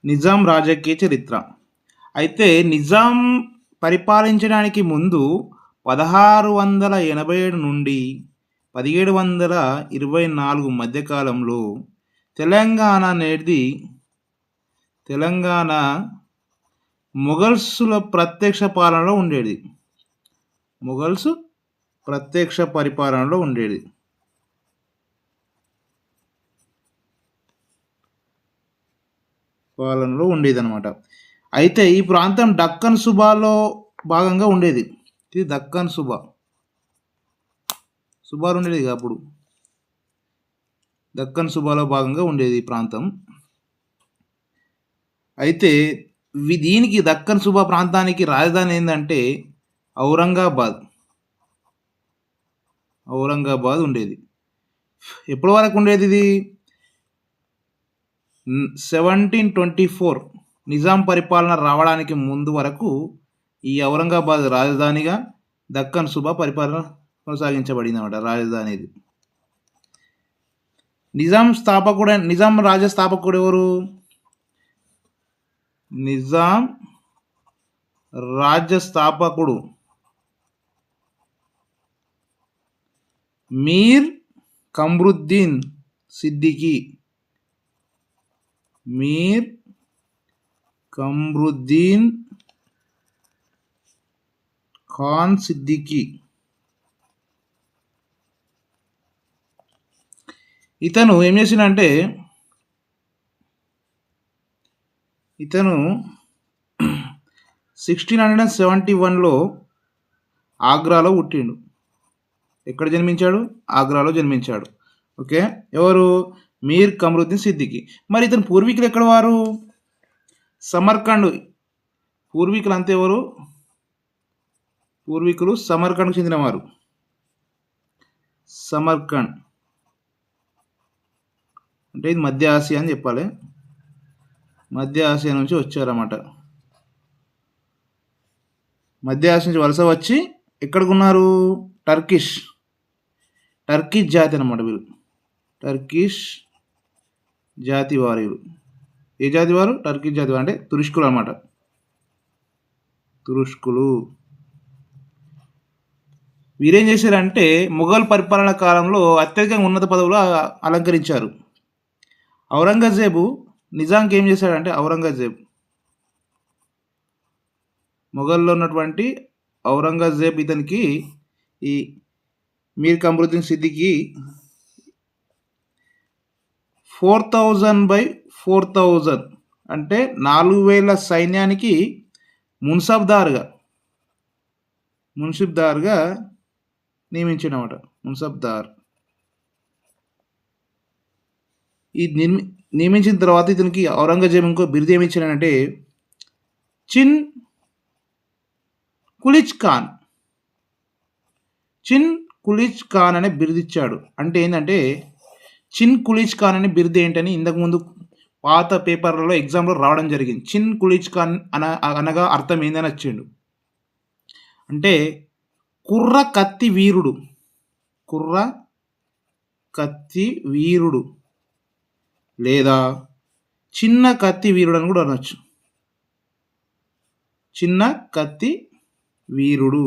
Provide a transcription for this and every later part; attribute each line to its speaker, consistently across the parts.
Speaker 1: నిజాం రాజకీయ చరిత్ర. అయితే నిజాం పరిపాలించడానికి ముందు 1687 నుండి 1724 మధ్య కాలంలో తెలంగాణ అనేది తెలంగాణ మొఘల్సుల ప్రత్యక్ష పాలనలో ఉండేది. మొఘల్స్ ప్రత్యక్ష పరిపాలనలో ఉండేది. పాలనలో ఉండేదన్నమాట. అయితే ఈ ప్రాంతం దక్కన్ సుబాలో భాగంగా ఉండేది. ఇది దక్కన్ సుబాలు ఉండేది అప్పుడు. దక్కన్ సుబాలో భాగంగా ఉండేది ఈ ప్రాంతం. అయితే దీనికి దక్కన్ సుబా ప్రాంతానికి రాజధాని ఏంటంటే ఔరంగాబాద్ ఉండేది. ఎప్పటి వరకు ఉండేది ఇది? 1724 నిజాం పరిపాలన రావడానికి ముందు వరకు ఈ ఔరంగాబాద్ రాజధానిగా, దక్కన్ సుబా పరిపాలన కొనసాగించబడింది అన్నమాట. రాజధాని ఇది. నిజాం రాజ్య స్థాపకుడు ఎవరు? నిజాం రాజ్య స్థాపకుడు మీర్ కమ్రుద్దీన్ సిద్దికీ. మీర్ కమ్రుద్దీన్ ఖాన్ సిద్దికీ. ఇతను ఏం చేసిండంటే ఇతను 1671లో ఆగ్రాలో పుట్టిండు. ఎక్కడ జన్మించాడు? ఆగ్రాలో జన్మించాడు. ఓకే. ఎవరు? మీర్ కమరుద్దీన్ సిద్దికీ. మరి ఇతను పూర్వీకులు ఎక్కడ వారు? సమర్కండ్. పూర్వీకులు అంతే ఎవరు? పూర్వీకులు సమర్కండ్కు చెందినవారు. సమర్కండ్ అంటే ఇది మధ్య ఆసియా అని చెప్పాలి. మధ్య ఆసియా నుంచి వచ్చారన్నమాట. మధ్య ఆసియా నుంచి వలస వచ్చి ఎక్కడికున్నారు? టర్కిష్ జాతి అన్నమాట వీళ్ళు. టర్కిష్ జాతి వారు వీళ్ళు. ఏ జాతి వారు? టర్కిష్ జాతి వారు అంటే తురుష్కులు అన్నమాట. తురుష్కులు. వీరేం చేశారంటే మొఘల్ పరిపాలన కాలంలో అత్యధికంగా ఉన్నత పదవులు అలంకరించారు. ఔరంగజేబు నిజాంకి ఏం చేశాడంటే మొఘల్లో ఉన్నటువంటి ఔరంగజేబ్ ఇతనికి ఈ మీర్ కమరుద్దీన్ సిద్దికీ 4000/4000 అంటే 4000 సైన్యానికి మున్సిబ్దార్గా నియమించినమాట. మున్సబ్దార్. ఈ నియమించిన తర్వాత ఇతనికి ఔరంగజేబు ఇంకో బిరుదు ఏమి ఇచ్చాడంటే చిన్ కులిచ్ ఖాన్ అనే బిరుదు ఇచ్చాడు. అంటే ఏంటంటే చిన్ కులిచ్ ఖాన్ అనే బిరుదు ఏంటని ఇంతకుముందు పాత పేపర్లలో ఎగ్జామ్లో రావడం జరిగింది. చిన్ కులిచ్ ఖాన్ అనగా అర్థం ఏందని వచ్చిండు అంటే కుర్ర కత్తి వీరుడు లేదా చిన్న కత్తి వీరుడు అని కూడా అనొచ్చు. చిన్న కత్తి వీరుడు.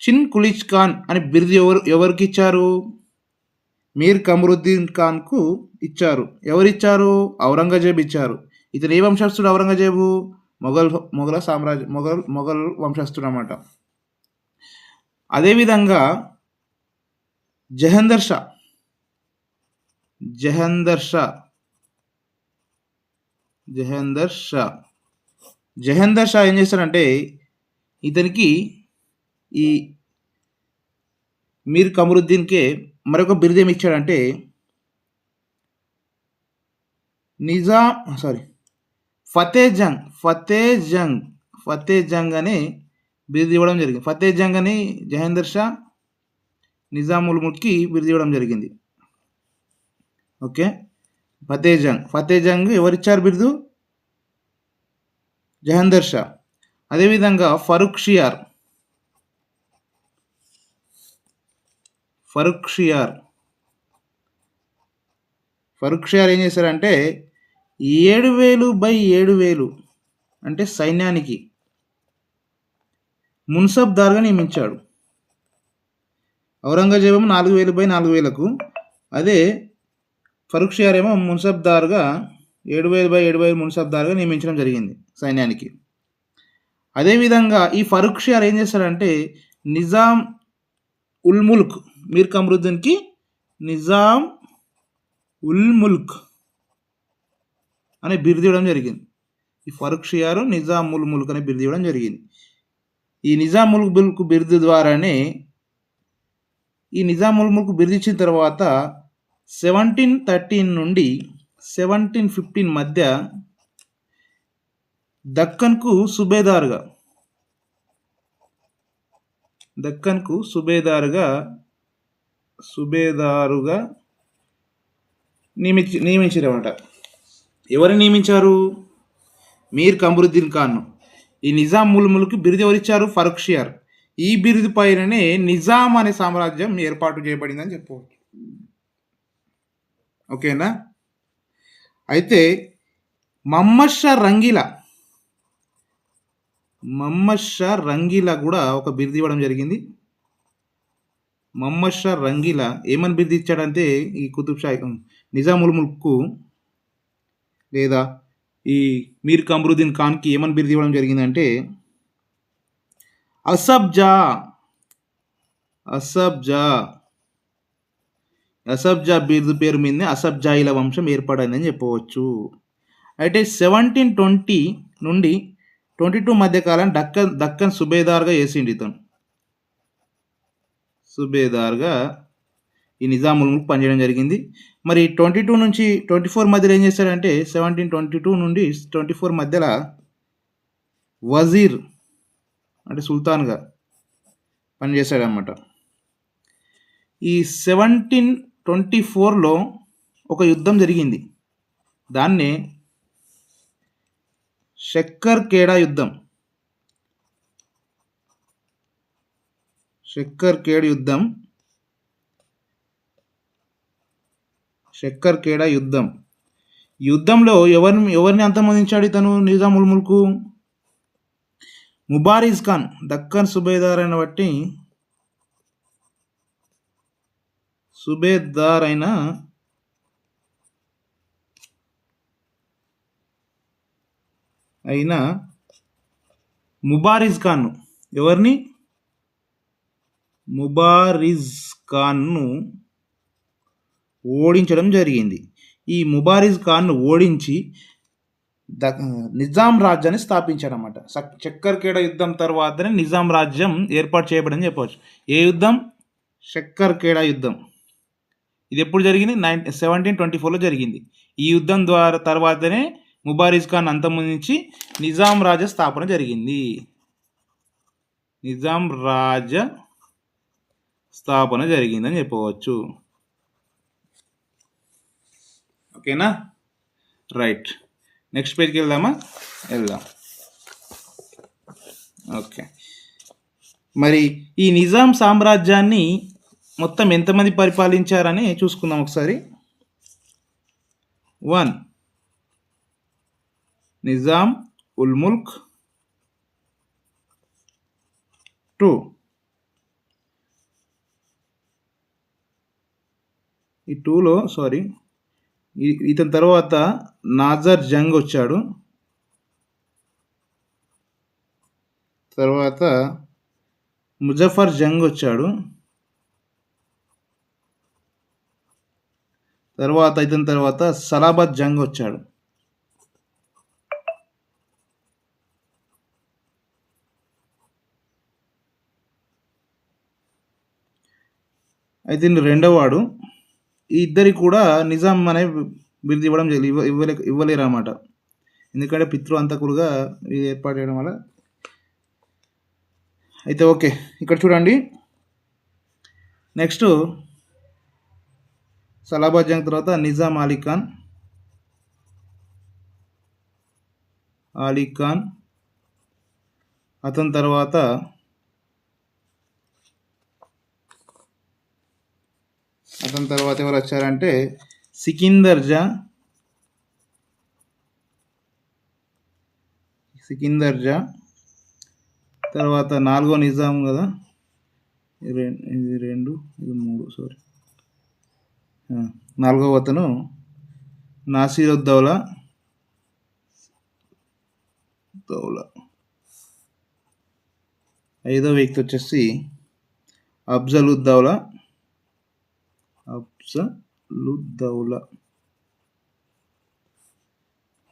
Speaker 1: చిన్ కులిచ్ ఖాన్ అని బిరుదు ఎవరికి ఇచ్చారు? మీర్ కమరుద్దీన్ ఖాన్కు ఇచ్చారు. ఎవరిచ్చారు? ఔరంగజేబు ఇచ్చారు. ఇతను ఏ వంశస్థుడు? ఔరంగజేబు మొఘల్ వంశస్థుడు అన్నమాట. అదేవిధంగా జహందర్ షా ఏం చేస్తారంటే ఇతనికి ఈ మీర్ కమరుద్దీన్కే మరొక బిరుదు ఏమి ఇచ్చాడంటే ఫతే జంగ్ అనే బిరుదు ఇవ్వడం జరిగింది. ఫతే జంగ్ అని జహందర్ షా నిజాముల్ ముల్క్కి బిరుదు ఇవ్వడం జరిగింది. ఓకే. ఫతే జంగ్ ఎవరిచ్చారు బిరుదు? జహందర్ షా. అదేవిధంగా ఫరూక్ షియార్ ఏం చేశారంటే 7,000/7,000 అంటే సైన్యానికి మున్సబ్దార్గా నియమించాడు. ఔరంగజేబు 4,000/4,000కు, అదే ఫరూక్షియార్ ఏమో మున్సబ్దార్గా 7,000/7,000 మున్సబ్దార్గా నియమించడం జరిగింది సైన్యానికి. అదేవిధంగా ఈ ఫరూక్షియార్ ఏం చేస్తాడంటే నిజాం ఉల్ ముల్క్ మీర్ కమరుద్దీన్కి నిజాం ఉల్ ముల్క్ అనే బిరుదు ఇవ్వడం జరిగింది. ఈ ఫరూక్షియార్ నిజాం ఉల్ ముల్క్ అనే బిరుదు ఇవ్వడం జరిగింది. ఈ నిజాం ఉల్ ముల్క్ బిరుదు ద్వారానే ఈ నిజాం ఉల్ ముల్క్ బిరుదు ఇచ్చిన తర్వాత 1713 నుండి 1715 మధ్య దక్కన్కు సుబేదారుగా నియమించారన్నమాట. ఎవరిని నియమించారు? మీర్ కమరుద్దీన్ ఖాన్ను. ఈ నిజాం ఉల్ ముల్క్ బిరుదు ఎవరిచ్చారు? ఫరూక్షియార్. ఈ బిరుదు పైననే నిజాం అనే సామ్రాజ్యం ఏర్పాటు చేయబడిందని చెప్పవచ్చు. ఓకేనా? అయితే మహమ్మద్ షా రంగీలా కూడా ఒక బిరుదు ఇవ్వడం జరిగింది. మహమ్మద్ షా రంగీలా ఏమని బిరుదు ఇచ్చాడంటే ఈ కుతుబ్ షా నిజాం ఉల్ ముల్క్కు లేదా ఈ మీర్ కమరుద్దీన్ ఖాన్కి ఏమని బిరుదు ఇవ్వడం జరిగిందంటే అసబ్జా బిరుదు పేరు మీదనే అసబ్జాయిల వంశం ఏర్పడిందని చెప్పవచ్చు. అయితే 1720 నుండి 22 మధ్య కాలం దక్కన్ సుబేదార్గా వేసిండు. ఇతను సుబేదార్గా ఈ నిజాం ఉల్ ముల్క్ పనిచేయడం జరిగింది. మరి 22 నుంచి 24 మధ్యలో ఏం చేశాడంటే 1722 నుండి 24 మధ్యలో వజీర్ అంటే సుల్తాన్గా పనిచేశాడనమాట. ఈ 1724లో ఒక యుద్ధం జరిగింది. దాన్నే షక్కర్ ఖేడా యుద్ధం. యుద్ధంలో ఎవరిని అంతమొందించాడు ఇతను నిజాం ఉల్ ముల్క్? ముబారిజ్ ఖాన్, దక్కన్ సుబేదార్ అయిన ముబారిజ్ ఖాన్ను ఓడించడం జరిగింది. ఈ ముబారిజ్ ఖాన్ను ఓడించి నిజాం రాజ్యాన్ని స్థాపించాడనమాట. చక్కర్ ఖేడా యుద్ధం తర్వాతనే నిజాం రాజ్యం ఏర్పాటు చేయబడిందని చెప్పవచ్చు. ఏ యుద్ధం? చక్కర్ ఖేడా యుద్ధం. ఇది ఎప్పుడు జరిగింది? 1724లో జరిగింది. ఈ యుద్ధం తర్వాతనే ముబారిజ్ ఖాన్ అంతమొందించి నిజాం రాజ్య స్థాపన జరిగింది. జరిగిందని చెప్పవచ్చు. ఓకేనా? రైట్. నెక్స్ట్ పేజ్కి వెళ్దాం. ఓకే. మరి ఈ నిజాం సామ్రాజ్యాన్ని మొత్తం ఎంతమంది పరిపాలించారని చూసుకుందాం ఒకసారి. 1 నిజాం ఉల్ ముల్క్, 2 ఈ 2లో ఇతని తర్వాత నాజర్ జంగ్ వచ్చాడు. తర్వాత ముజఫర్ జంగ్ వచ్చాడు. ఇతని తర్వాత సలాబత్ జంగ్ వచ్చాడు. అయితే రెండోవాడు. ఈ ఇద్దరికి కూడా నిజాం అనే బిరుదు ఇవ్వలేరు అన్నమాట. ఎందుకంటే పితృహంతకులుగా ఏర్పాటు చేయడం వల్ల. అయితే ఓకే, ఇక్కడ చూడండి. నెక్స్ట్ సలాబత్ జంగ్ తర్వాత నిజాం అలీ ఖాన్, అతని తర్వాత ఎవరు వచ్చారంటే సికిందర్ జా, సికిందర్ జా, తర్వాత 4వ నిజాం కదా, ఇది 2 ఇది 3 సారీ, 4వ అతను నాసిరుద్దౌలా. 5వ వ్యక్తి వచ్చేసి అఫ్జలుద్దౌలా.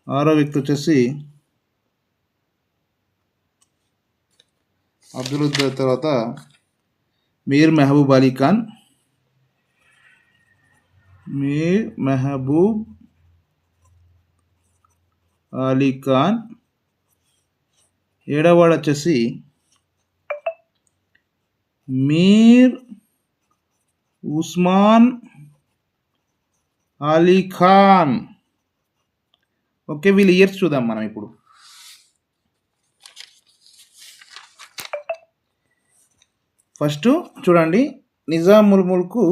Speaker 1: 6వ వ్యక్తి వచ్చేసి అఫ్జలుద్దౌలా తర్వాత మీర్ మెహబూబ్ అలీ ఖాన్. 7వ వచ్చేసి మీర్ ఉస్మాన్ అలీ ఖాన్. ఓకే, వీళ్ళ ఇయర్స్ చూద్దాం మనం ఇప్పుడు. ఫస్ట్ చూడండి, నిజాముల్ ముల్క్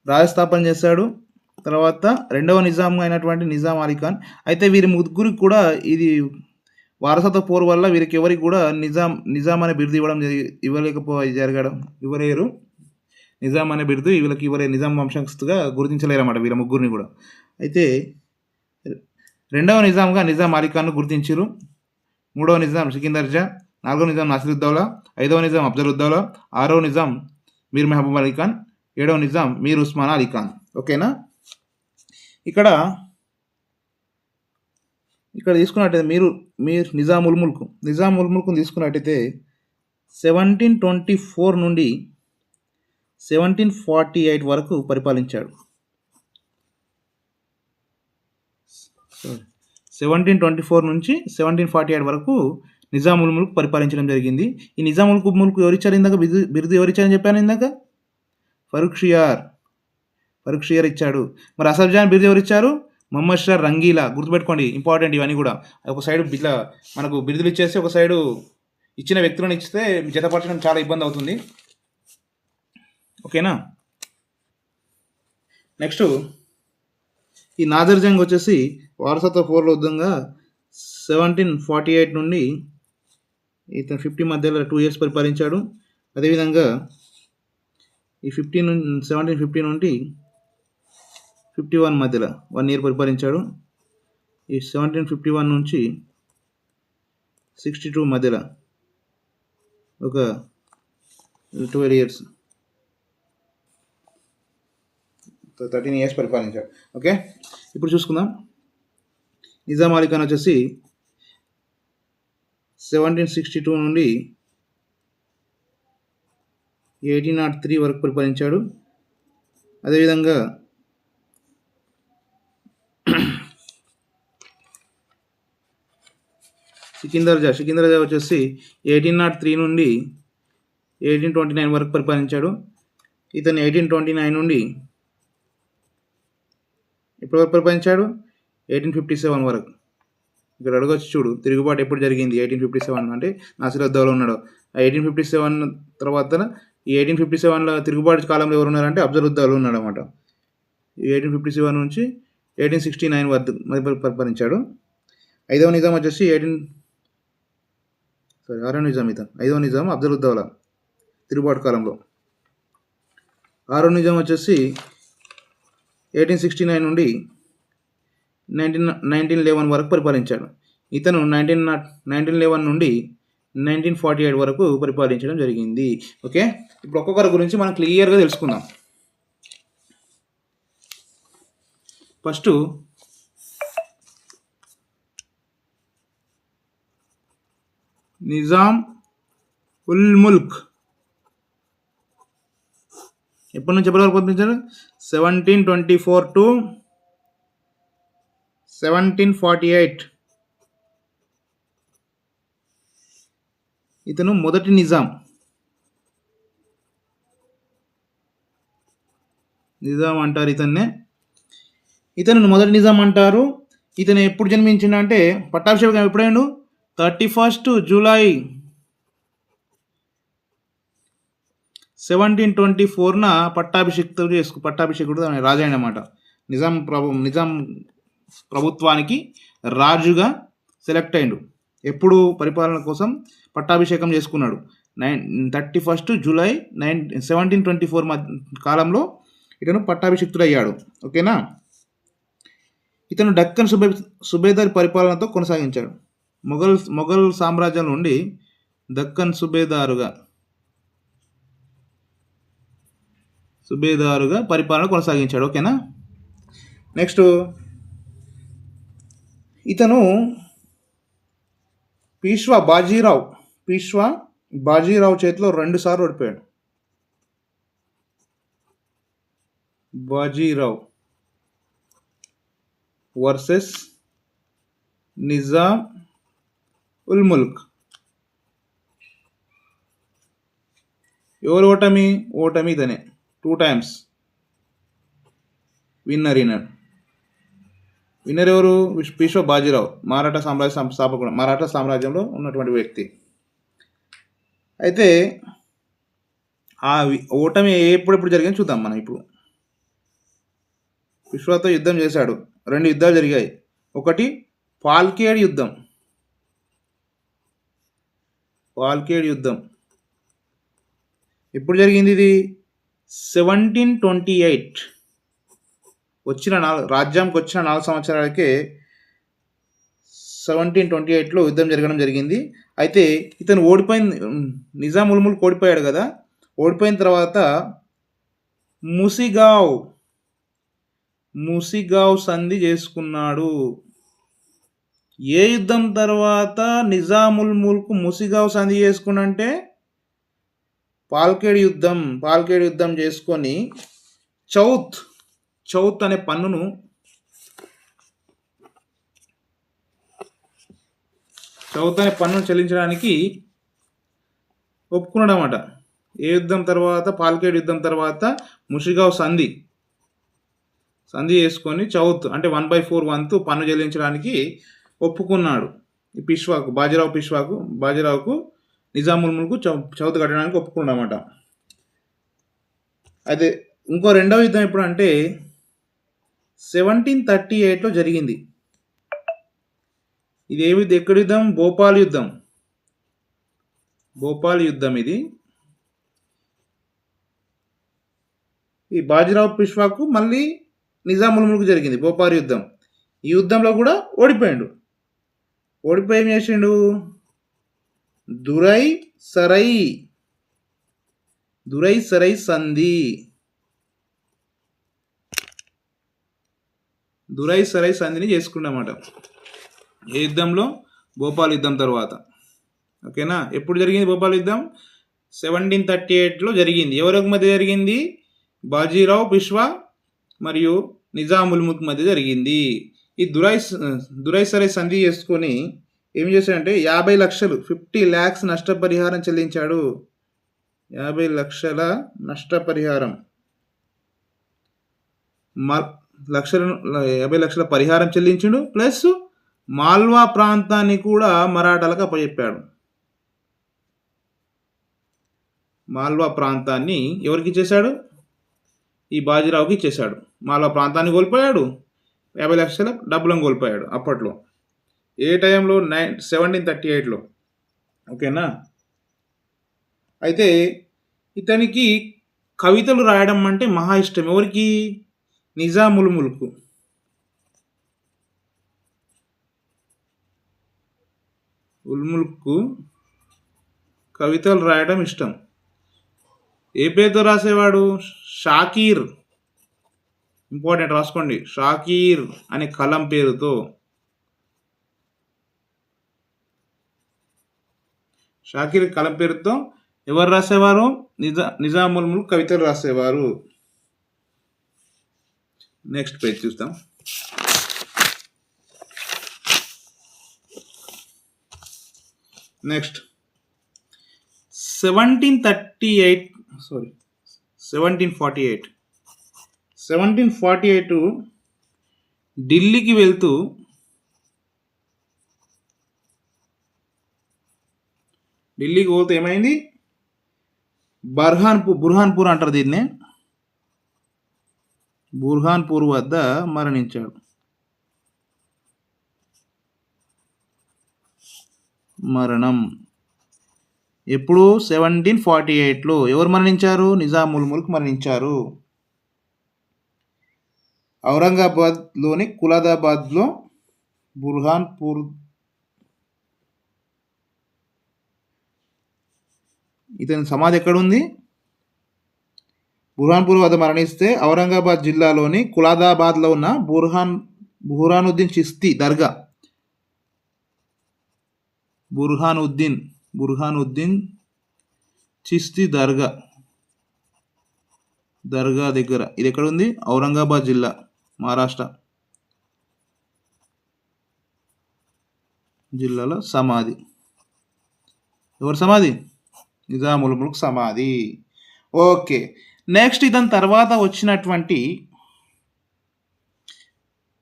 Speaker 1: రాజస్థాపన చేశాడు. తర్వాత 2వ నిజాం అయినటువంటి నిజాం అలీ ఖాన్. అయితే వీరి ముగ్గురికి కూడా ఇది వారసత్వ పోరు వల్ల వీరికి ఎవరికి కూడా నిజాం అనే బిరుదు ఇవ్వలేరు. నిజాం అనే బిరుదు వీళ్ళకి నిజాం వంశస్థుగా గుర్తించలేరన్నమాట వీళ్ళ ముగ్గురిని కూడా. అయితే 2వ నిజాంగా నిజాం అలీ ఖాన్ను గుర్తించారు. 3వ నిజాం సికిందర్ జా, 4వ నిజాం నాసిరుద్దౌలా, 5వ నిజాం అఫ్జలుద్దౌలా, 6వ నిజాం మీర్ మెహబూబ్ అలీ ఖాన్, 7వ నిజాం మీర్ ఉస్మాన్ అలీ ఖాన్. ఓకేనా? ఇక్కడ తీసుకున్నట్టయితే మీరు నిజాముల్ ముల్క్ తీసుకున్నట్టయితే 1724 నుండి 1748 వరకు పరిపాలించాడు. 1724 నుంచి 1748 వరకు నిజాముల్ ముల్క్ పరిపాలించడం జరిగింది. ఈ నిజాముల్ ముల్క్ ఎవరిచ్చారు ఇందాక బిరుదు ఎవరిచ్చారని చెప్పాను ఇందాక? ఫరూక్ షియార్ ఇచ్చాడు. మరి అసఫ్ జాన్ బిరుదు ఎవరిచ్చారు? మొహమ్మద్ షా రంగీలా. గుర్తుపెట్టుకోండి, ఇంపార్టెంట్ ఇవన్నీ కూడా. ఒక సైడు ఇట్లా మనకు బిరుదులు ఇచ్చేసి ఒక సైడు ఇచ్చిన వ్యక్తులను ఇస్తే జతపరచడం చాలా ఇబ్బంది అవుతుంది. ఓకేనా? నెక్స్ట్ ఈ నాదర్ జంగ్ వచ్చేసి వారసత్వ పోర్ల యుద్ధంగా 1748 నుండి ఇతను 50 మధ్యలో 2 years పరిపాలించాడు. అదేవిధంగా ఈ 1750 నుండి 51 మధ్యలో 1 year పరిపాలించాడు. ఈ 1751 నుంచి 62 మధ్యలో ఒక 12 years 13 years పరిపాలించాడు. ఓకే, ఇప్పుడు చూసుకుందాం. నిజాం అలీ ఖాన్ వచ్చేసి 1762 నుండి 1803 వరకు పరిపాలించాడు. అదేవిధంగా సికిందర్ జా వచ్చేసి 1803 నుండి 1829 వరకు పరిపాలించాడు. ఇతను 1829 నుండి ఎప్పటి వరకు పరిపాలించాడు? 1857 వరకు. ఇక్కడ అడగొచ్చు చూడు, తిరుగుబాటు ఎప్పుడు జరిగింది? 1857 అంటే నాసిరుద్దౌలా ఉన్నాడు. ఆ 1857 తర్వాత ఈ 1857లో తిరుగుబాటు కాలంలో ఎవరు ఉన్నారంటే అఫ్జలుద్దౌలా ఉన్నాడు అన్నమాట. ఈ 1857 నుంచి 1869 వరకు పరిపాలించాడు. 5వ నిజాం వచ్చేసి 6వ నిజాం 5వ నిజాం అఫ్జలుద్దౌలా తిరుగుబాటు కాలంలో. 6వ నిజాం వచ్చేసి 1869 నుండి 1911 వరకు పరిపాలించాడు. ఇతను 1911 నుండి 1948 వరకు పరిపాలించడం జరిగింది. ఓకే, ఇప్పుడు ఒక్కొక్కరి గురించి మనం క్లియర్గా తెలుసుకుందాం. ఫస్ట్ నిజాం ఉల్ ముల్క్ ఎప్పటి నుంచి ఎప్పటి వరకు పరిపాలించారు? 1724 to 1748. ఇతను మొదటి నిజాం అంటారు ఇతన్నే. ఇతను మొదటి నిజాం అంటారు. ఇతను ఎప్పుడు జన్మించిండు అంటే పట్టాభిషేకం ఎప్పుడైండు? 31st July 1724న పట్టాభిషేకుడు రాజు అన్నమాట. నిజాం ప్రభుత్వానికి రాజుగా సెలెక్ట్ అయిండు. ఎప్పుడు పరిపాలన కోసం పట్టాభిషేకం చేసుకున్నాడు. 31 జూలై 1724 కాలంలో ఇతను పట్టాభిషిక్తుడయ్యాడు. ఓకేనా. ఇతను డక్కన్ సుబేదార్ పరిపాలనతో కొనసాగించాడు. మొఘల్ సామ్రాజ్యం నుండి దక్కన్ సుబేదారుగా పరిపాలన కొనసాగించాడు. ఓకేనా. నెక్స్ట్ ఇతను పీష్వా బాజీరావు చేతిలో 2 సార్లు ఓడిపోయాడు. బాజీరావు వర్సెస్ నిజాం ఉల్ ముల్క్. ఎవరు ఓటమి ఇతనే 2 times విన్నర్ ఎవరు? పీష్వా బాజీరావు, మరాఠా స్థాపకుడు, మరాఠా సామ్రాజ్యంలో ఉన్నటువంటి వ్యక్తి. అయితే ఆ ఓటమి ఎప్పుడెప్పుడు జరిగింది చూద్దాం మనం. ఇప్పుడు పీష్వాతో యుద్ధం చేశాడు. 2 యుద్ధాలు జరిగాయి. ఒకటి పాల్కేడ్ యుద్ధం ఎప్పుడు జరిగింది? ఇది 1728 రాజ్యంకి వచ్చిన 4 సంవత్సరాలకే 1728లో యుద్ధం జరగడం జరిగింది. అయితే ఇతను ఓడిపోయింది, నిజాం ఉల్ ముల్క్ ఓడిపోయాడు కదా. ఓడిపోయిన తర్వాత ముసిగావ్ సంధి చేసుకున్నాడు. ఏ యుద్ధం తర్వాత నిజాం ఉల్ ముల్క్ ముసిగావ్ సంధి చేసుకున్నంటే పాల్కేడ్ యుద్ధం చేసుకొని చౌత్ అనే పన్నును చెల్లించడానికి ఒప్పుకున్నాడు అన్నమాట. ఏ యుద్ధం తర్వాత? పాల్కేడ్ యుద్ధం తర్వాత ముసిగావ్ సంధి చేసుకొని చౌత్ అంటే 1/4 వంతు పన్ను చెల్లించడానికి ఒప్పుకున్నాడు. ఈ బాజీరావుకు నిజాం ఉల్ ముల్క్ చౌత్ కట్టడానికి ఒప్పుకున్నాడు అన్నమాట. అయితే ఇంకో రెండవ యుద్ధం ఎప్పుడు అంటే 1738లో జరిగింది. ఇది ఎక్కడి యుద్ధం? భోపాల్ యుద్ధం. ఇది ఈ బాజీరావు పీష్వాకు మళ్ళీ నిజాం ఉల్ ముల్క్ జరిగింది భోపాల్ యుద్ధం. ఈ యుద్ధంలో కూడా ఓడిపోయి ఏం చేసిండు? దురై సరై సంధి సంధిని చేసుకున్నమాట. ఏ యుద్ధంలో? భోపాల్ యుద్ధం తర్వాత. ఓకేనా. ఎప్పుడు జరిగింది భోపాల్ యుద్ధం? 1738లో జరిగింది. ఎవరికి మధ్య జరిగింది? బాజీరావు పీష్వా మరియు నిజాం ఉల్ ముల్క్ మధ్య జరిగింది. ఈ దురై సరై సంధి చేసుకొని ఏం చేశాడంటే 50 లక్షలు 50 lakhs నష్టపరిహారం చెల్లించాడు. 50 లక్షల నష్టపరిహారం 50 లక్షల పరిహారం చెల్లించాడు. ప్లస్ మాల్వా ప్రాంతాన్ని కూడా మరాఠాలకు అప్పచెప్పాడు. మాల్వా ప్రాంతాన్ని ఎవరికి ఇచ్చేశాడు? ఈ బాజీరావుకి ఇచ్చేశాడు. మాల్వా ప్రాంతాన్ని కోల్పోయాడు, 50 లక్షల డబ్బులను కోల్పోయాడు అప్పట్లో. ఏ టైంలో? 1738లో. ఓకేనా. అయితే ఇతనికి కవితలు రాయడం అంటే మహా ఇష్టం. ఎవరికి? నిజాం ఉల్ ముల్క్. కవితలు రాయడం ఇష్టం. ఏ పేరుతో రాసేవాడు? షాకీర్. ఇంపార్టెంట్, రాసుకోండి. షాకీర్ అనే కలం పేరుతో. షాకీర్ కలం పేరుతో ఎవరు రాసేవారు? నిజాం ఉల్ ముల్క్ కవితలు రాసేవారు. నెక్స్ట్ పేజ్ చూస్తాం. నెక్స్ట్ 1748 ఢిల్లీకి వెళ్తూ ఏమైంది? బుర్హాన్పూర్ అంటారు దీన్నే. బుర్హాన్పూర్ వద్ద మరణించాడు. మరణం ఎప్పుడు 1748లో. ఎవరు మరణించారు? నిజాముల్ ముల్క్ మరణించారు. ఔరంగాబాద్లోని కులాదాబాద్లో బుర్హాన్పూర్ ఇతని సమాధి ఎక్కడుంది? బుర్హాన్పూర్ వద్ద మరణిస్తే ఔరంగాబాద్ జిల్లాలోని కులాదాబాద్లో ఉన్న బుర్హానుద్దీన్ చిస్తీ దర్గా బుర్హానుద్దీన్ చిస్తీ దర్గా దగ్గర. ఇది ఎక్కడ ఉంది? ఔరంగాబాద్ జిల్లా, మహారాష్ట్ర జిల్లాలో సమాధి. ఎవరు సమాధి? నిజాముల్ ముల్క్ సమాధి. ఓకే. నెక్స్ట్ ఇతని తర్వాత వచ్చినటువంటి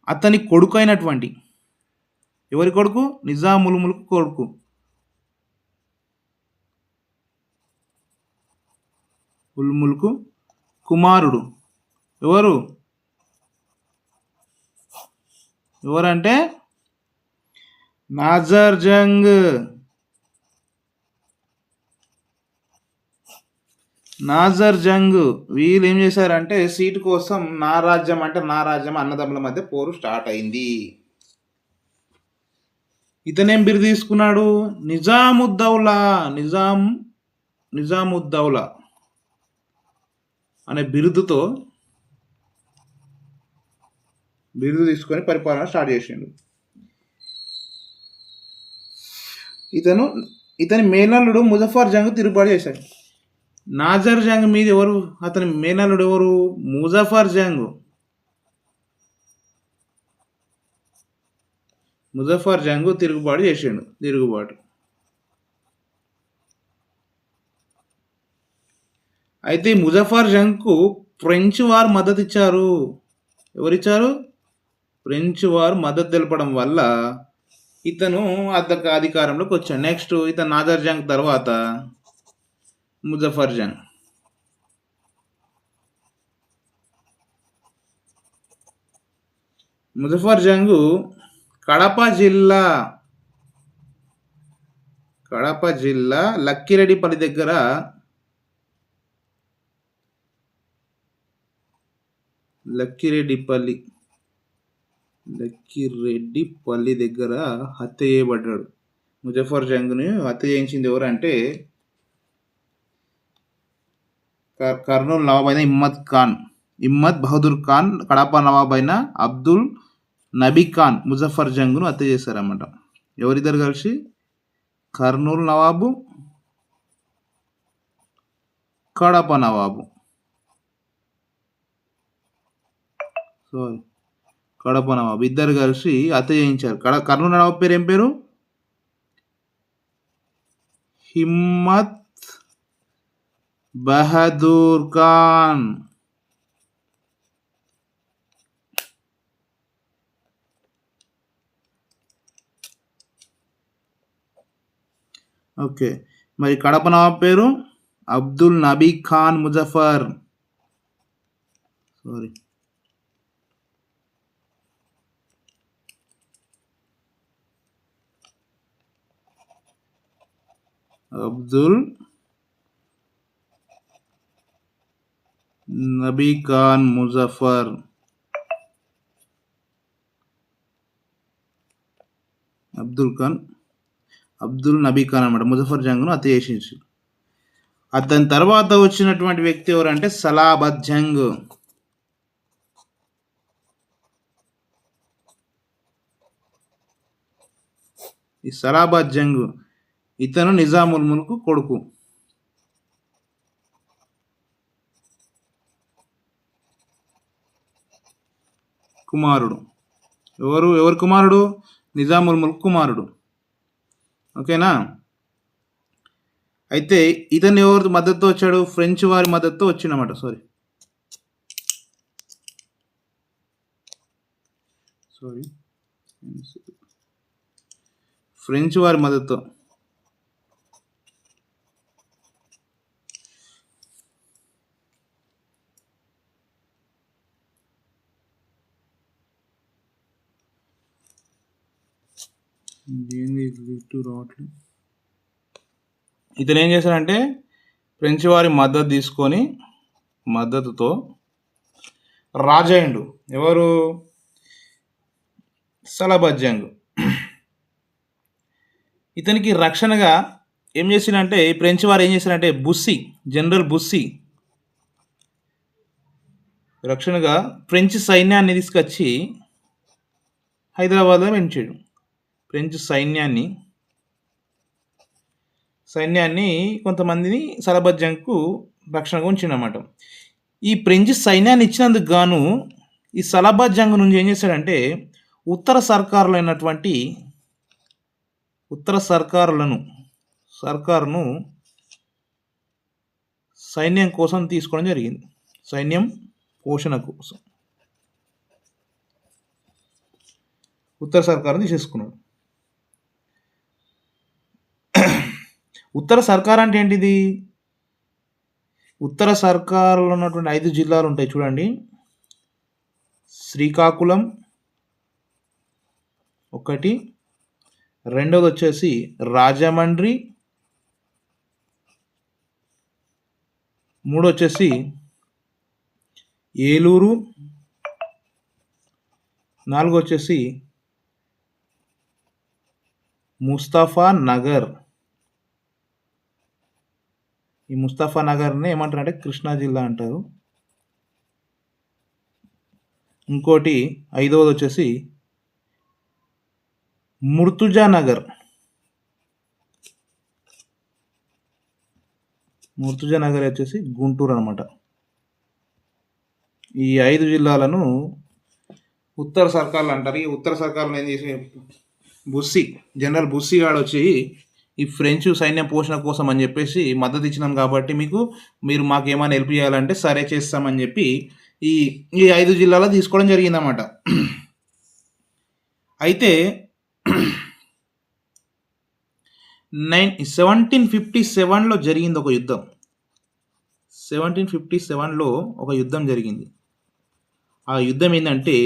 Speaker 1: అతని కొడుకు అయినటువంటి, ఎవరి కొడుకు? నిజాముల్ ముల్క్ కొడుకు, ఉల్ ముల్క్ కుమారుడు. ఎవరంటే నాజర్ జంగ్. వీళ్ళు ఏం చేశారంటే సీటు కోసం నా రాజ్యం అన్నదమ్ముల మధ్య పోరు స్టార్ట్ అయింది. ఇతనేం బిరుదు తీసుకున్నాడు? నిజాముద్దౌలా అనే బిరుదు తీసుకొని పరిపాలన స్టార్ట్ చేసిండు. ఇతని మేనల్లుడు ముజఫర్ జంగ్ తిరుగుబాటు చేశాడు. నాజర్ జంగ్ మీద ఎవరు? అతని మేనల్లుడు ఎవరు? ముజఫర్ జంగ్ తిరుగుబాటు చేసిండు. అయితే ముజఫర్ జంగ్కు ఫ్రెంచ్ వారు మద్దతు ఇచ్చారు. ఎవరిచ్చారు? ఫ్రెంచ్ వారు మద్దతు తెలపడం వల్ల ఇతను అధికారంలోకి వచ్చాడు. నెక్స్ట్ ఇతను నాజర్ జంగ్ తర్వాత ముజఫర్ జంగ్ కడప జిల్లా లక్కిరెడ్డిపల్లి దగ్గర హత్య చేయబడ్డాడు. ముజఫర్ జంగ్ని హత్య చేయించింది ఎవరంటే కర్నూలు నవాబ్ అయిన ఇమ్మద్ బహదూర్ ఖాన్, కడప నవాబ్ అయిన అబ్దుల్ నబీ ఖాన్ ముజఫర్ జంగ్ను హత్య చేశారన్నమాట. ఎవరిద్దరు కలిసి? కర్నూలు నవాబు, కడప నవాబు ఇద్దరు కలిసి హత్య చేయించారు. కర్నూలు నవాబు పేరు ఏం పేరు? హిమ్మత్ బహదూర్ ఖాన్. ఓకే. మరి కడప నవాబ్ పేరు అబ్దుల్ నబీ ఖాన్ ముజఫర్. అబ్దుల్ నబీ ఖాన్ ముజఫర్. అబ్దుల్ నబీ ఖాన్ అన్నమాట ముజఫర్ జంగ్ను హత్య చేసింది. అతని తర్వాత వచ్చినటువంటి వ్యక్తి ఎవరంటే సలాబత్ జంగ్. ఈ సలాబత్ జంగ్ ఇతను నిజాముల్ ముల్క్ కొడుకు. కుమారుడు. ఎవరు కుమారుడు? నిజాముల్ ముల్క్ కుమారుడు. ఓకేనా? అయితే ఇతను ఎవరు మద్దతు వచ్చాడు? ఫ్రెంచ్ వారి మద్దతు వచ్చిందన్నమాట. ఫ్రెంచ్ వారి మద్దతు. రావట్లేదు. ఇతను ఏం చేశాడంటే ఫ్రెంచ్ వారి మద్దతుతో రాజయ్యండు. ఎవరు? సలాబత్ జంగ్. ఇతనికి రక్షణగా ఏం చేసిందంటే ఫ్రెంచ్ వారు ఏం చేశారంటే జనరల్ బుస్సీ రక్షణగా ఫ్రెంచ్ సైన్యాన్ని తీసుకొచ్చి హైదరాబాద్లో పెంచాడు. ఫ్రెంచ్ సైన్యాన్ని కొంతమందిని సలాబత్ జంగ్కు రక్షణగా ఉంచిందన్నమాట. ఈ ఫ్రెంచ్ సైన్యాన్ని ఇచ్చినందుకు గాను ఈ సలాబత్ జంగ్ నుంచి ఏం చేశాడంటే ఉత్తర సర్కారును సైన్యం కోసం తీసుకోవడం జరిగింది. సైన్యం పోషణ కోసం ఉత్తర సర్కారుని తీసేసుకున్నాడు. ఉత్తర సర్కార్ అంటే ఏంటిది? ఉత్తర సర్కారులో ఉన్నటువంటి 5 జిల్లాలు ఉంటాయి చూడండి. శ్రీకాకుళం ఒకటి, రెండోది వచ్చేసి రాజమండ్రి, మూడు వచ్చేసి ఏలూరు, 4 వచ్చేసి ముస్తఫా నగర్. ఈ ముస్తఫా నగర్ని ఏమంటారంటే కృష్ణా జిల్లా అంటారు. ఇంకోటి 5వది వచ్చేసి ముర్తుజా నగర్. వచ్చేసి గుంటూరు అనమాట. ఈ 5 జిల్లాలను ఉత్తర సర్కార్లు అంటారు. ఈ ఉత్తర సర్కార్లు ఏం చేసి జనరల్ బుస్సీ గాడు వచ్చి ఈ ఫ్రెంచ్ సైన్యం పోషణ కోసం అని చెప్పేసి మద్దతు ఇచ్చినాం కాబట్టి మీరు మాకు ఏమైనా హెల్ప్ చేయాలంటే సరే చేస్తామని చెప్పి ఈ 5 జిల్లాలో తీసుకోవడం జరిగిందన్నమాట. అయితే 1757లో జరిగింది ఒక యుద్ధం. 1757లో ఒక యుద్ధం జరిగింది. ఆ యుద్ధం ఏంటంటే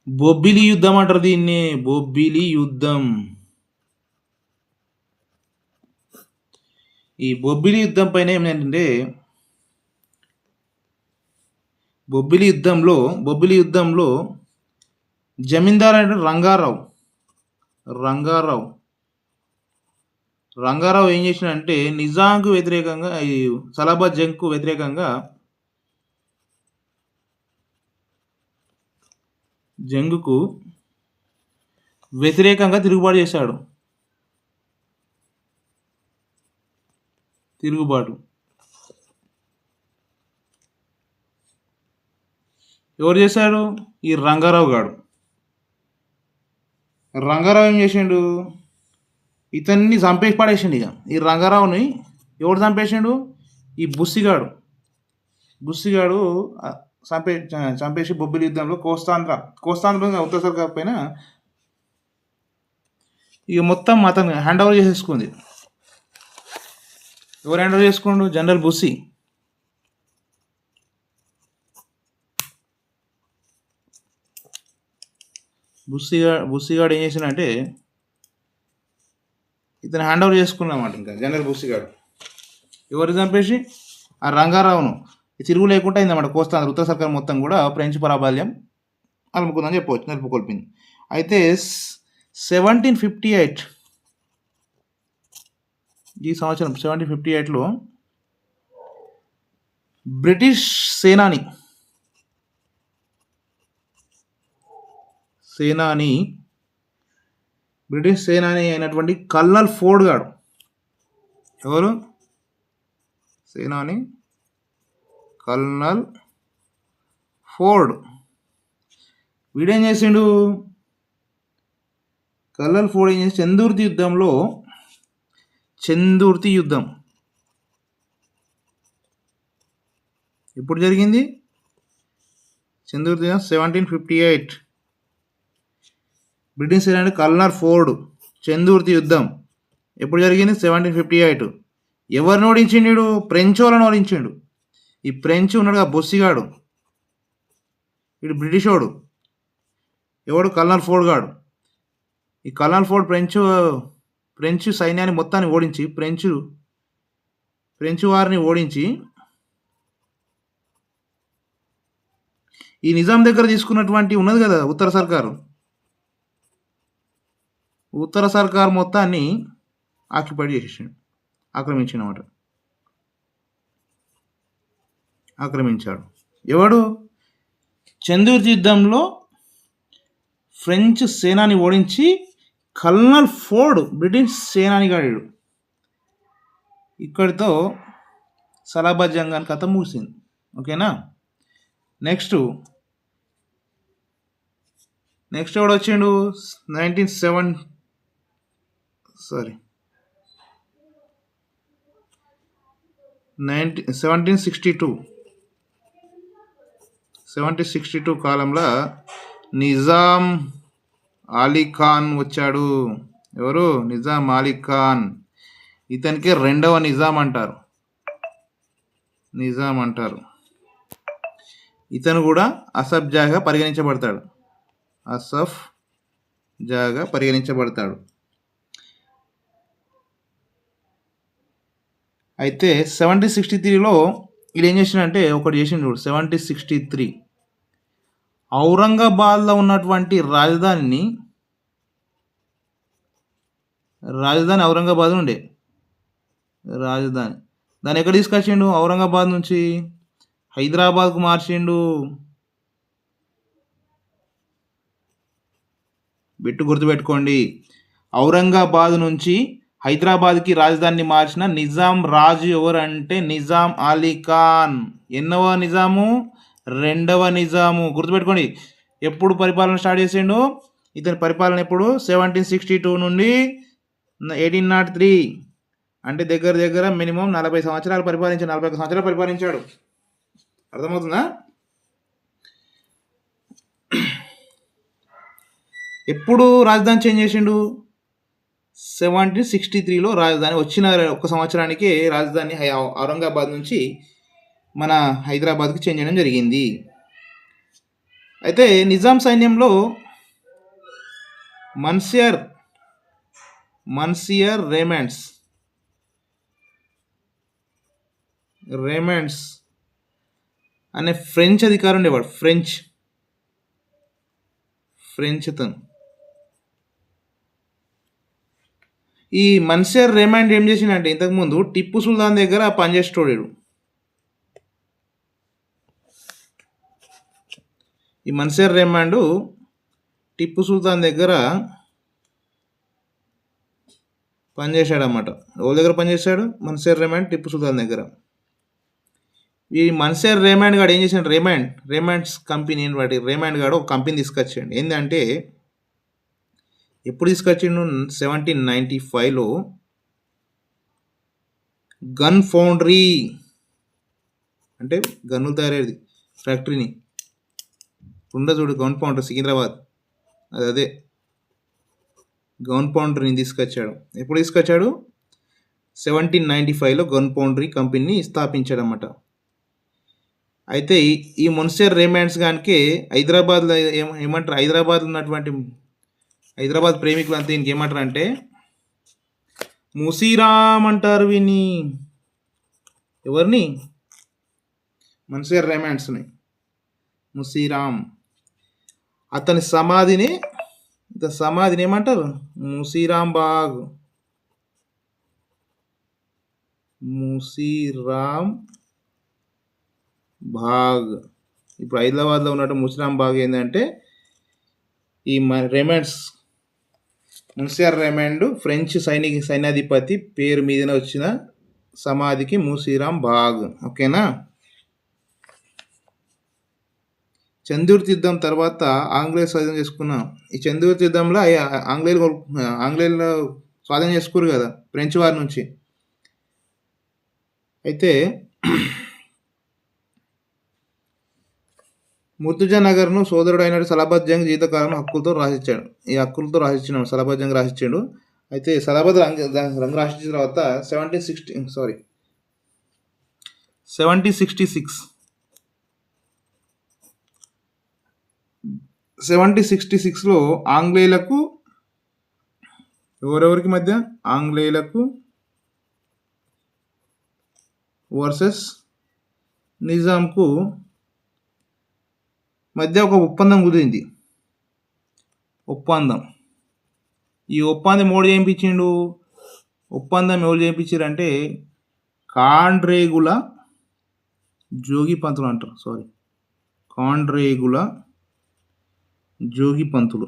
Speaker 1: బొబ్బిలి యుద్ధం అంటారు దీన్ని. బొబ్బిలి యుద్ధం. ఈ బొబ్బిలి యుద్ధం పైన ఏమిటంటే బొబ్బిలి యుద్ధంలో జమీందార్ అంటే రంగారావు ఏం చేసినంటే నిజాంకు వ్యతిరేకంగా ఈ సలాబత్ జంగ్కు వ్యతిరేకంగా తిరుగుబాటు చేశాడు. ఎవరు చేశాడు? ఈ రంగారావు గాడు. రంగారావు ఏం చేసిండు? ఇతన్ని చంపేసి పడేసిండు. ఇక ఈ రంగారావుని ఎవడు చంపేసిండు? ఈ బుస్సిగాడు చంపేసి బొబ్బిలి యుద్ధంలో కోస్తాంధ్ర ఉత్తర సర్కార్ పైన ఇక మొత్తం అతను హ్యాండ్ ఓవర్ చేసేసుకుంది. ఎవరు హ్యాండ్ ఓవర్ చేసుకుండు? జనరల్ బుస్సిగాడు ఏం చేసినంటే ఇతను హ్యాండ్ ఓవర్ చేసుకున్నమాట. ఇంకా జనరల్ బుస్సిగాడు ఎవరు చంపేసి ఆ రంగారావును తిరుగు లేకుండా అయిందన్నమాట. కోస్తాంధ్ర ఉత్తర సర్కార్ మొత్తం కూడా ఫ్రెంచ్ ప్రాబల్యం అలుముకుందని చెప్పవచ్చు, నిలుపుకొల్పింది. అయితే 1758 ఈ సంవత్సరం 1758లో బ్రిటిష్ సేనాని అయినటువంటి కల్నల్ ఫోర్డ్ గాడు. ఎవరు? సేనాని కల్నల్ ఫోర్డ్. వీడేం చేసిండు? కల్నల్ ఫోర్డ్ ఏం చేసి చందుర్తి యుద్ధం ఎప్పుడు జరిగింది? చందుర్తి 1758. బ్రిటిష్ సేనాని కల్నల్ ఫోర్డ్ చందుర్తి యుద్ధం ఎప్పుడు జరిగింది? 1758. ఎవరిని ఓడించిండు? ఫ్రెంచ్ వాళ్ళని ఓడించిండు. ఈ ఫ్రెంచ్ ఉన్నాడుగా బొస్సిగాడు, వీడు బ్రిటిషోడు. ఎవడు? కల్నల్ ఫోర్డ్ గాడు. ఈ కల్నల్ ఫోర్డ్ ఫ్రెంచ్ సైన్యాన్ని మొత్తాన్ని ఓడించి ఫ్రెంచ్ వారిని ఓడించి ఈ నిజాం దగ్గర తీసుకున్నటువంటి ఉన్నది కదా ఉత్తర సర్కారు మొత్తాన్ని ఆక్యుపై చేసేసాడు, ఆక్రమించాడు. ఎవడు? చందూర్ యుద్ధంలో ఫ్రెంచ్ సేనాని ఓడించి కల్నల్ ఫోర్డ్ బ్రిటిష్ సేనానిగాడు. ఇక్కడితో సలాబాద్ జంగ్ కథ ముగిసింది. ఓకేనా. నెక్స్ట్ ఎవడు వచ్చిండు? 1762 కాలంలో నిజాం అలీ ఖాన్ వచ్చాడు. ఎవరు? నిజాం అలీ ఖాన్. ఇతనికి రెండవ నిజాం అంటారు. ఇతను కూడా అసఫ్ జాగా పరిగణించబడతాడు. అయితే 1763లో ఇది ఏం చేసిండంటే ఒకటి చేసిండు. 1763 ఔరంగాబాద్లో ఉన్నటువంటి రాజధాని ఔరంగాబాద్ ఉండే దాన్ని ఎక్కడ తీసుకొచ్చిండు? ఔరంగాబాద్ నుంచి హైదరాబాద్కు మార్చిండు. గుర్తుపెట్టుకోండి, ఔరంగాబాద్ నుంచి హైదరాబాద్కి రాజధానిని మార్చిన నిజాం రాజు ఎవరంటే నిజాం అలీ ఖాన్. ఎన్నవ నిజాము? రెండవ నిజాము. గుర్తుపెట్టుకోండి. ఎప్పుడు పరిపాలన స్టార్ట్ చేసిండు? ఇతని పరిపాలన ఎప్పుడు? 1762 నుండి 1803, అంటే దగ్గర మినిమం 40 సంవత్సరాలు పరిపాలించాడు. 41 సంవత్సరాలు పరిపాలించాడు. అర్థమవుతుందా? ఎప్పుడు రాజధాని చేంజ్ చేసిండు? 1763లో రాజధాని వచ్చిన ఒక సంవత్సరానికి రాజధాని ఔరంగాబాద్ నుంచి మన హైదరాబాద్కి చేంజ్ చేయడం జరిగింది. అయితే నిజాం సైన్యంలో మన్సియర్ రేమండ్స్ అనే ఫ్రెంచ్ అధికారి ఉండేవాడు. ఫ్రెంచ్ తను. ఈ మన్సియర్ రేమండ్ ఏం చేసిండంటే ఇంతకుముందు టిప్పు సుల్తాన్ దగ్గర పనిచేసేటోడు. ఈ మన్సియర్ రేమండ్ టిప్పు సుల్తాన్ దగ్గర పనిచేశాడు. ఎవరి దగ్గర పనిచేశాడు? మన్సియర్ రేమండ్ టిప్పు సుల్తాన్ దగ్గర. ఈ మన్సియర్ రేమండ్ గాడు ఏం చేశాడు? రేమండ్స్ కంపెనీ రేమండ్ గాడు ఒక కంపెనీ తీసుకొచ్చాడు. ఏంటంటే ఎప్పుడు తీసుకొచ్చిండు? 1795లో గన్ ఫౌండరీ, అంటే గన్నులు తయారయ్యేది ఫ్యాక్టరీని చూడు, గన్ ఫౌండరీ సికింద్రాబాద్, అదే గన్ ఫౌండరీని తీసుకొచ్చాడు. ఎప్పుడు తీసుకొచ్చాడు? 1795లో గన్ ఫౌండరీ కంపెనీని స్థాపించాడు అన్నమాట. అయితే ఈ మన్సియర్ రేమండ్స్ గానికి హైదరాబాద్లో ఏమంటారు? హైదరాబాద్లో ఉన్నటువంటి హైదరాబాద్ ప్రేమికులు అంతా ఈయనకి ఏమంటారు అంటే ముసీరామ్ అంటారు. ఎవరిని? మన్సియర్ రేమండ్స్ని ముసీరామ్. అతని సమాధిని ఏమంటారు? ముసీరామ్ బాగ్. ఇప్పుడు హైదరాబాద్లో ఉన్నట్టు ముసీరామ్ బాగ్ ఏంటంటే ఈ మన్సియర్ రేమండ్ ఫ్రెంచ్ సైన్యాధిపతి పేరు మీదన వచ్చిన సమాధికి ముసీరామ్ బాగ్. ఓకేనా. చందూర్ యుద్ధం తర్వాత ఆంగ్లేయులు స్వాధీనం చేసుకున్నాం. ఈ చందూర్ యుద్ధంలో ఆంగ్లేయులు స్వాధీనం చేసుకోరు కదా ఫ్రెంచ్ వారి నుంచి. అయితే ముర్తుజా నగర్ను సోదరుడు అయినట్టు సలాబాద్ జంగ్ జీవితకాలంలో హక్కులతో రాసిచ్చాడు. సలాబాద్ జంగ్ రాసిచ్చాడు. అయితే సలాబాద్ రంగు రాసిచ్చిన తర్వాత 1766లో ఆంగ్లేయులకు ఎవరెవరికి మధ్య? ఆంగ్లేయులకు వర్సెస్ నిజాంకు మధ్య ఒక ఒప్పందం కుదిరింది. ఒప్పందం ఈ ఒప్పందం ఎవడు చేయించిండు? ఒప్పందం ఎవరు చేయించారంటే కాండ్రేగుల జోగి పంతులు అంటారు. కాండ్రేగుల జోగి పంతులు.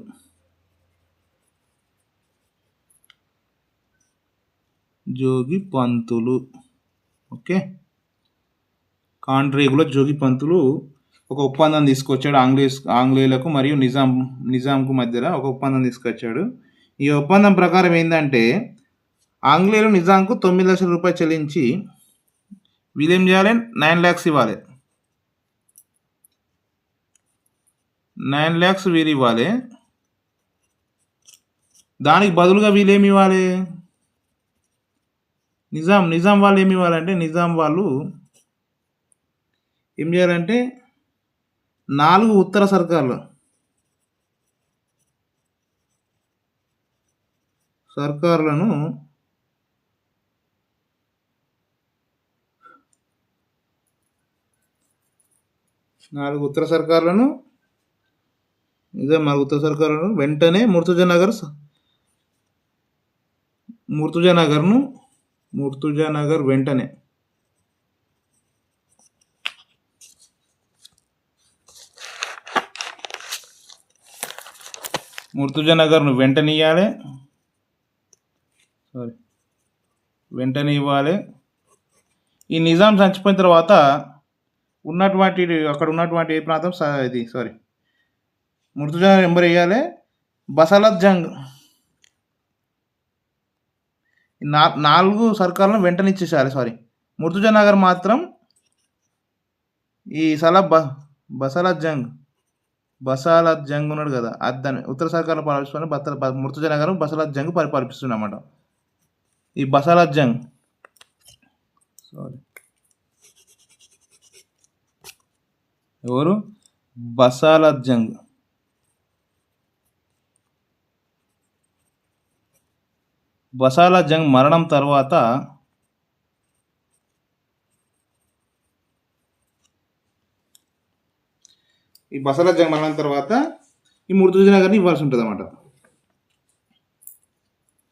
Speaker 1: ఓకే, కాండ్రేగుల జోగి పంతులు ఒక ఒప్పందం తీసుకొచ్చాడు ఆంగ్లేయులకు మరియు నిజాంకు మధ్యలో ఒక ఒప్పందం తీసుకొచ్చాడు. ఈ ఒప్పందం ప్రకారం ఏంటంటే ఆంగ్లేయులు నిజాంకు 9 లక్షల రూపాయలు చెల్లించి వీళ్ళేం చేయాలి? 9 lakhs ఇవ్వాలి. 9 lakhs వీరు ఇవ్వాలి. దానికి బదులుగా వీళ్ళేమి ఇవ్వాలి? నిజాం వాళ్ళు ఏమి ఇవ్వాలంటే నిజాం వాళ్ళు ఏం చేయాలంటే 4 ఉత్తర సర్కార్లను 4 ఉత్తర సర్కార్లను వెంటనే ముర్తుజానగర్ వెంటనే వెంటనే ఇవ్వాలి. ఈ నిజాం చచ్చిపోయిన తర్వాత అక్కడ ఉన్నటువంటి ఏ ప్రాంతం ముర్తుజానగర్ నెంబర్ వేయాలి. బసలత్ జంగ్ 4 సర్కార్లను వెంటనే ఇచ్చేసాలి. ముర్తుజానగర్ మాత్రం ఈ బసలత్ జంగ్ ఉన్నాడు కదా, అద్దని ఉత్తర సర్కార్లు పరిపాలిస్తున్న ముర్తుజానగర్ బసలత్ జంగ్ పరిపాలిస్తున్నమాట. ఈ బసలత్ జంగ్ ఎవరు? బసలత్ జంగ్. బసలత్ జంగ్ మరణం తర్వాత ఈ ముర్తుజానగర్ని ఇవ్వాల్సి ఉంటుంది అన్నమాట.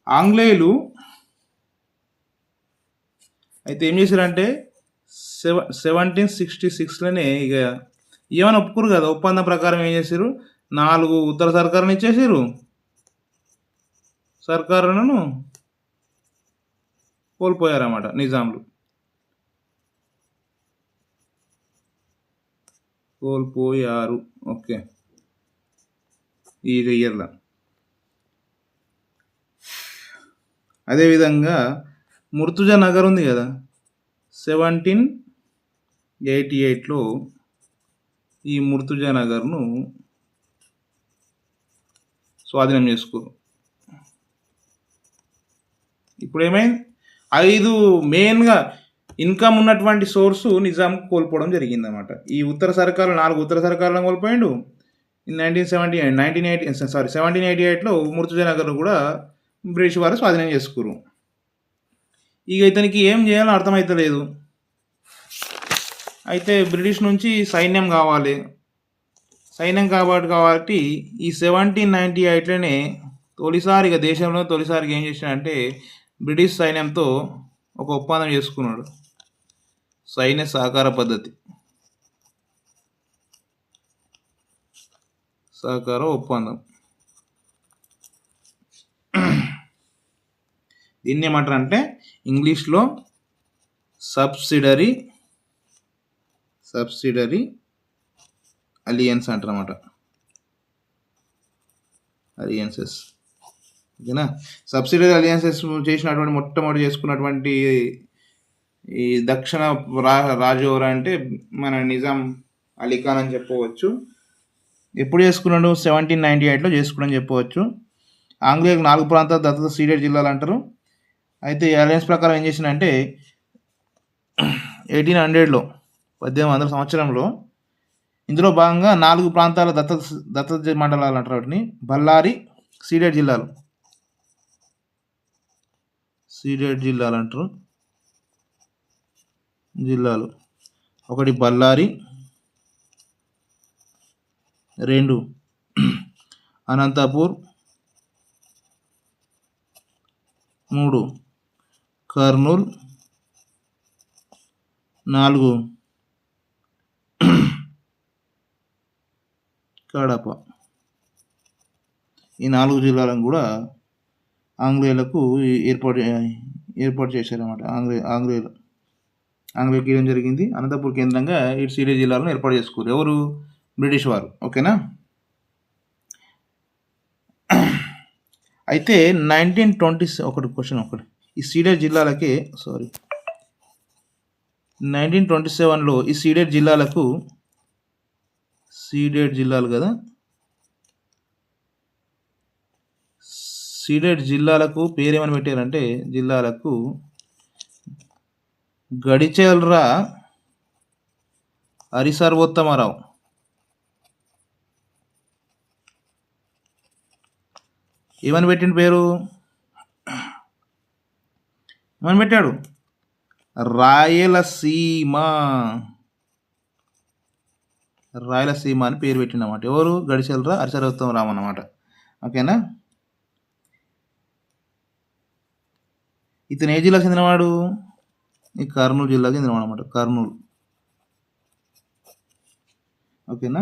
Speaker 1: ఆంగ్లేయులు అయితే ఏం చేశారంటే 1766లోనే ఇక ఏమైనా ఒప్పుకోరు కదా, ఒప్పందం ప్రకారం ఏం చేశారు? 4 ఉత్తర సర్కారులను ఇచ్చేసారు. సర్కారులను కోల్పోయారన్నమాట నిజాంలు. ఓకే, ఈ ఇయర్లో. అదేవిధంగా ముర్తుజానగర్ ఉంది కదా, 1788లో ఈ ముర్తుజానగర్ను స్వాధీనం చేసుకోరు. ఇప్పుడు ఏమైంది? 5 మెయిన్గా ఇన్కమ్ ఉన్నటువంటి సోర్సు నిజాం కోల్పోవడం జరిగిందన్నమాట. ఈ 4 ఉత్తర సర్కారులను కోల్పోయిండు. 1788లో ముర్తుజానగర్ కూడా బ్రిటిష్ వారు స్వాధీనం చేసుకురు. ఇక ఇతనికి ఏం చేయాలో అర్థమవుతలేదు. అయితే బ్రిటిష్ నుంచి సైన్యం కావాలి. కాబట్టి ఈ 1798లోనే దేశంలో తొలిసారిగా ఏం చేసినాడంటే బ్రిటిష్ సైన్యంతో ఒక ఒప్పందం చేసుకున్నాడు. సైన్య సహకార పద్ధతి, సహకార ఒప్పందం. దీన్ని ఏమంటారు అంటే ఇంగ్లీష్లో సబ్సిడరీ అలియన్స్ అంటారన్నమాట. అలియన్సెస్, ఓకేనా. సబ్సిడరీ అలియన్సెస్ చేసినటువంటి మొట్టమొదటి చేసుకున్నటువంటి ఈ దక్షిణ రాజు ఎవరు అంటే మన నిజాం అలీ ఖాన్ అని చెప్పవచ్చు. ఎప్పుడు చేసుకున్నాడు? 1798లో చేసుకున్నాడని చెప్పవచ్చు. ఆంగ్లేయులకు 4 ప్రాంతాలు దత్తత సీడెడ్ జిల్లాలు అంటారు. అయితే ఈ అలయన్స్ ప్రకారం ఏం చేసిందంటే 1800లో 1800 సంవత్సరంలో ఇందులో భాగంగా 4 ప్రాంతాల దత్తత మండలాలు అంటారు. వాటిని బళ్ళారి సీడెడ్ జిల్లాలు అంటారు. జిల్లాలు. 1 బళ్ళారి, 2 అనంతపూర్, 3 కర్నూల్, 4 కడప. ఈ 4 జిల్లాలను కూడా ఆంగ్లేయులకు ఏర్పాటు చేశారన్నమాట. ఆంగ్లేయులకు ఇవ్వడం జరిగింది. అనంతపూర్ కేంద్రంగా ఈ సీడెడ్ జిల్లాలను ఏర్పాటు చేసుకున్నారు. ఎవరు? బ్రిటిష్ వారు. ఓకేనా. అయితే 1927 ఈ సీడెడ్ జిల్లాలకే 1927లో ఈ సీడెడ్ జిల్లాలు కదా, సీడెడ్ జిల్లాలకు పేరేమని పెట్టారంటే జిల్లాలకు గడిచెర్ల హరిసర్వోత్తమరావు ఏమని పెట్టిన పేరు, ఏమని పెట్టాడు? రాయలసీమ అని పేరు పెట్టినమాట. ఎవరు? గడిచెర్ల హరిసర్వోత్తమరావు అన్నమాట. ఓకేనా. ఇతను ఏ జిల్లాకు చెందినవాడు? ఈ కర్నూలు జిల్లాకు చెందినవాడు అనమాట. కర్నూలు. ఓకేనా.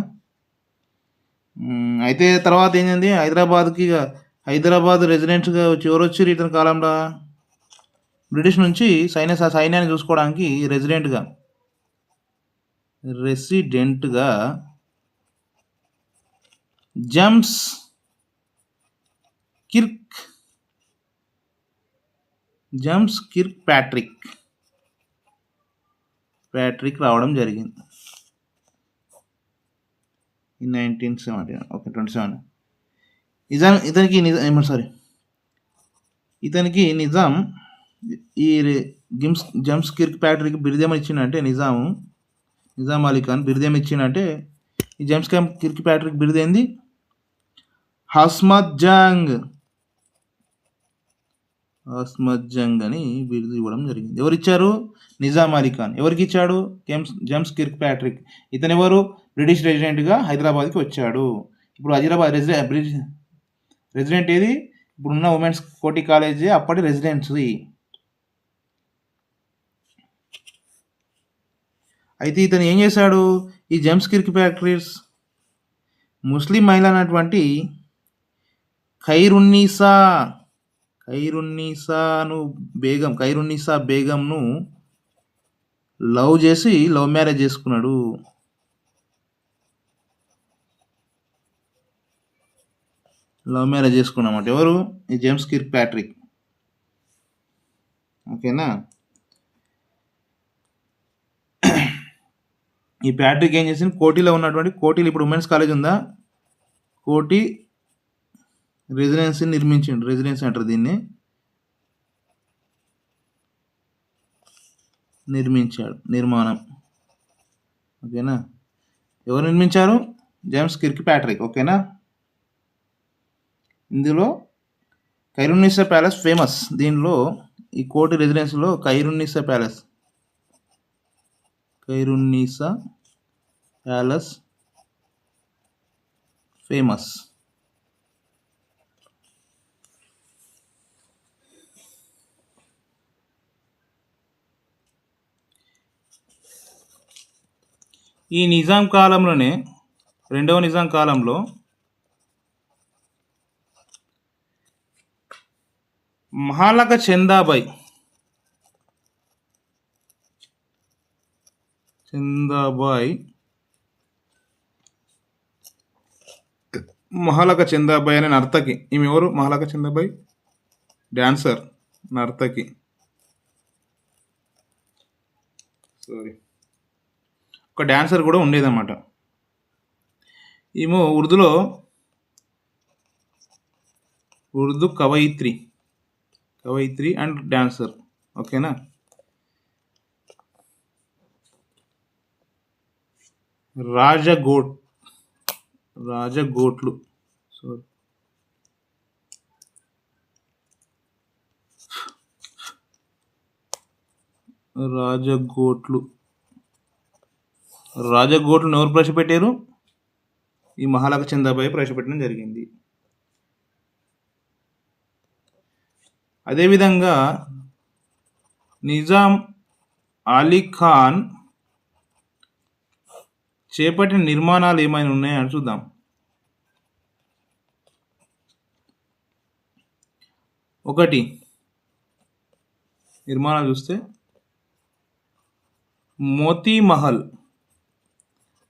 Speaker 1: అయితే తర్వాత ఏంటంది, హైదరాబాద్ రెసిడెంట్గా ఎవరు వచ్చారు ఇతని కాలంలో? బ్రిటిష్ నుంచి సైన్యాన్ని చూసుకోవడానికి రెసిడెంట్గా జేమ్స్ కిర్క్ ప్యాట్రిక్ రావడం జరిగింది 1917. ఓకే, 27. ఇతనికి నిజాం ఈ జేమ్స్ కిర్క్ ప్యాట్రిక్ బిరుదేమని ఇచ్చిందంటే నిజాం అలీ ఖాన్ బిరుదేమి ఇచ్చిందంటే ఈ జేమ్స్ కిర్క్ ప్యాట్రిక్ బిరుదేంది? హస్మత్ జంగ్ అని బిరుదు ఇవ్వడం జరిగింది. ఎవరిచ్చారు? నిజాం అలీ ఖాన్. ఎవరికి ఇచ్చాడు? James Kirk Patrick. ఇతను ఎవరు? బ్రిటిష్ రెసిడెంట్గా హైదరాబాద్కి వచ్చాడు. ఇప్పుడు హైదరాబాద్ రెసిడెంట్ ఏది? ఇప్పుడున్న ఉమెన్స్ కోటి కాలేజీ అప్పటి రెసిడెన్సీ. అయితే ఇతను ఏం చేశాడు? ఈ జేమ్స్ కిర్క్ ప్యాట్రిక్ ముస్లిం మహిళ అయినటువంటి ఖైరున్నీసా బేగంను లవ్ మ్యారేజ్ చేసుకున్నాడు. ఎవరు? ఈ జేమ్స్ కిర్క్ ప్యాట్రిక్. ఓకేనా. ఈ ప్యాట్రిక్ ఏం చేసింది? కోటిలో ఇప్పుడు ఉమెన్స్ కాలేజ్ ఉందా, కోటి రెసిడెన్సీ నిర్మించిండు. రెసిడెన్సీ అంటారు దీన్ని. నిర్మాణం. ఓకేనా. ఎవరు నిర్మించారు? James Kirk Patrick. ఓకేనా. ఇందులో ఖైరున్నీసా ప్యాలెస్ ఫేమస్. దీనిలో ఈ కోటి రెసిడెన్సీలో ఖైరున్నీసా ప్యాలెస్ ఫేమస్. ఈ నిజాం కాలంలోనే, రెండవ నిజాం కాలంలో మహాలక చందాబాయ్ అనే నర్తకి. ఈమె ఎవరు? మహాలక చందాబాయ్ డాన్సర్, నర్తకి. ఒక డాన్సర్ కూడా ఉండేదన్నమాట. ఈమె ఉర్దూ కవయిత్రి అండ్ డాన్సర్. ఓకేనా. రాజగోట్లు రాజగోట్లు. రాజగోట్లను ఎవరు ప్రవేశపెట్టారు? ఈ మహాలక చందాబాయి ప్రవేశపెట్టడం జరిగింది. అదేవిధంగా నిజాం అలీ ఖాన్ చేపట్టిన నిర్మాణాలు ఏమైనా ఉన్నాయని చూద్దాం. ఒకటి నిర్మాణాలు చూస్తే మోతీ మహల్,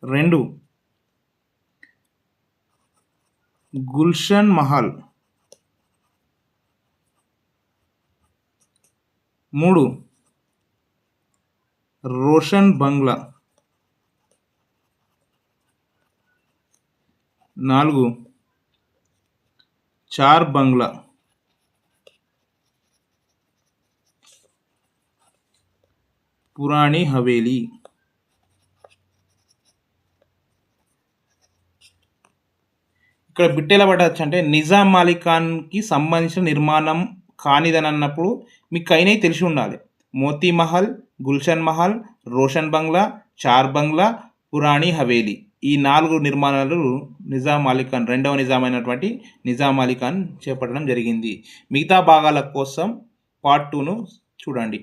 Speaker 1: 2 గుల్షన్ మహల్, 3 రోషన్ బంగ్లా, 4 చార్ బంగ్లా, 5 పురాణి హవేలీ. ఇక్కడ బిట్ ఎలా పడవచ్చు అంటే నిజాం అలీ ఖాన్కి సంబంధించిన నిర్మాణం కానిదని అన్నప్పుడు మీకు అయినవి తెలిసి ఉండాలి. మోతీ మహల్, గుల్షన్ మహల్, రోషన్ బంగ్లా, చార్ బంగ్లా, పురాణి హవేలీ. ఈ 4 నిర్మాణాలు నిజాం అలీ ఖాన్, రెండవ నిజాం అయినటువంటి నిజాం అలీ ఖాన్ చేపట్టడం జరిగింది. మిగతా భాగాల కోసం పార్ట్ 2ను చూడండి.